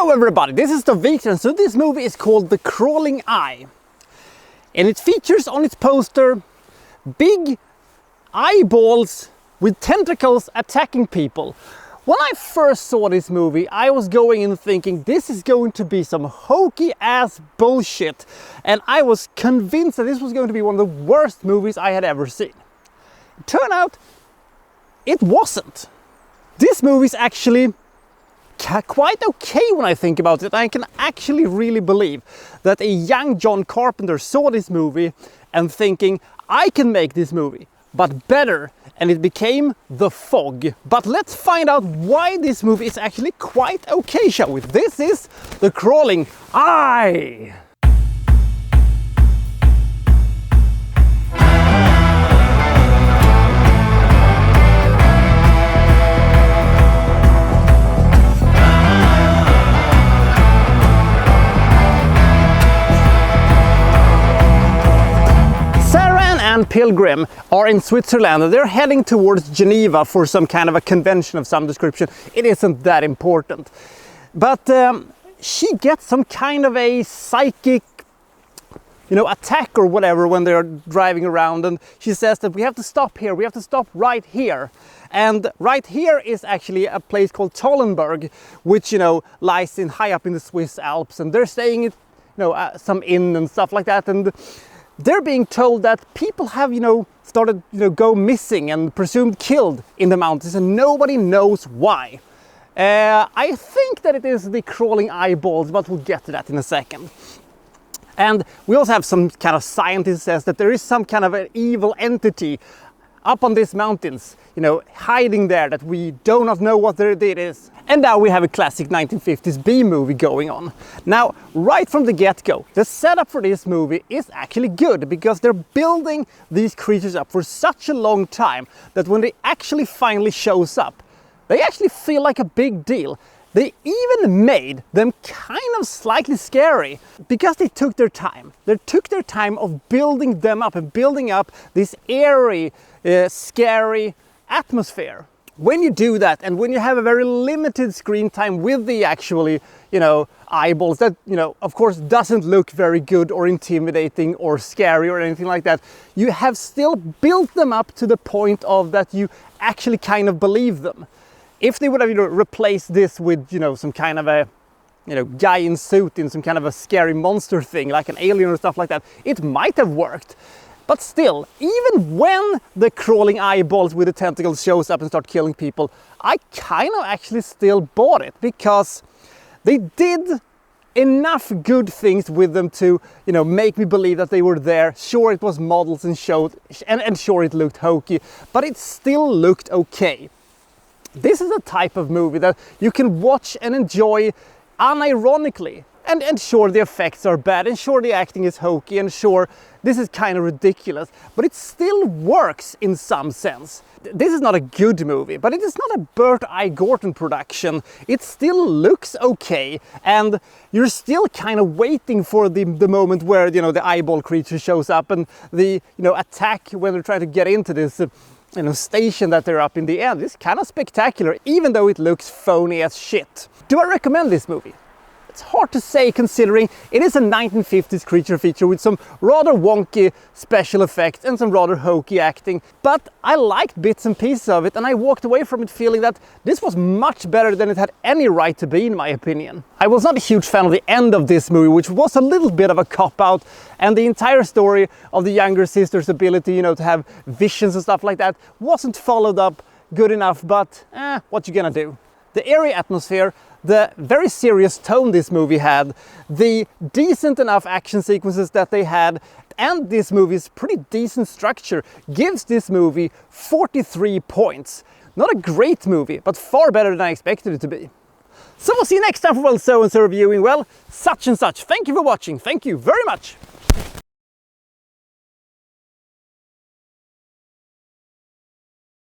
Hello everybody, this is the Wikstrand. So this movie is called The Crawling Eye. And it features on its poster big eyeballs with tentacles attacking people. When I first saw this movie, I was going in thinking this is going to be some hokey ass bullshit. And I was convinced that this was going to be one of the worst movies I had ever seen. It turned out it wasn't. This movie is actually quite okay when I think about it. I can actually really believe that a young John Carpenter saw this movie and thinking, I can make this movie, but better, and it became The Fog. But let's find out why this movie is actually quite okay, shall we? This is The Crawling Eye. And Pilgrim are in Switzerland and they're heading towards Geneva for some kind of a convention of some description. It isn't that important. But she gets some kind of a psychic, attack or whatever when they're driving around, and she says that we have to stop here, we have to stop right here. And right here is actually a place called Tollenberg, which, lies high up in the Swiss Alps, and they're staying at, some inn and stuff like that. And they're being told that people have, started, go missing and presumed killed in the mountains, and nobody knows why. I think that it is the crawling eyeballs, but we'll get to that in a second. And we also have some kind of scientist says that there is some kind of an evil entity up on these mountains, hiding there, that we do not know what it is. And now we have a classic 1950s B-movie going on. Now, right from the get-go, the setup for this movie is actually good, because they're building these creatures up for such a long time that when they actually finally shows up, they actually feel like a big deal. They even made them kind of slightly scary, because they took their time. They took their time of building them up and building up this eerie, scary atmosphere. When you do that, and when you have a very limited screen time with the actually, eyeballs that, of course doesn't look very good or intimidating or scary or anything like that, you have still built them up to the point of that you actually kind of believe them. If they would have replaced this with, some kind of a, guy in suit in some kind of a scary monster thing, like an alien or stuff like that, it might have worked. But still, even when the crawling eyeballs with the tentacles shows up and start killing people, I kind of actually still bought it, because they did enough good things with them to, make me believe that they were there. Sure, it was models and showed, and sure, it looked hokey, but it still looked okay. This is a type of movie that you can watch and enjoy unironically. And sure, the effects are bad, and sure, the acting is hokey, and sure, this is kind of ridiculous, but it still works in some sense. This is not a good movie, but it is not a Burt I. Gorton production. It still looks okay, and you're still kind of waiting for the moment where, the eyeball creature shows up, and the, attack when they're trying to get into this station that they're up in the end. It's kind of spectacular, even though it looks phony as shit. Do I recommend this movie? It's hard to say, considering it is a 1950s creature feature with some rather wonky special effects and some rather hokey acting. But I liked bits and pieces of it, and I walked away from it feeling that this was much better than it had any right to be, in my opinion. I was not a huge fan of the end of this movie, which was a little bit of a cop-out, and the entire story of the younger sister's ability, to have visions and stuff like that wasn't followed up good enough, but what you gonna do? The eerie atmosphere, the very serious tone this movie had, the decent enough action sequences that they had, and this movie's pretty decent structure gives this movie 43 points. Not a great movie, but far better than I expected it to be. So we'll see you next time for so-and-so reviewing, such and such. Thank you for watching. Thank you very much.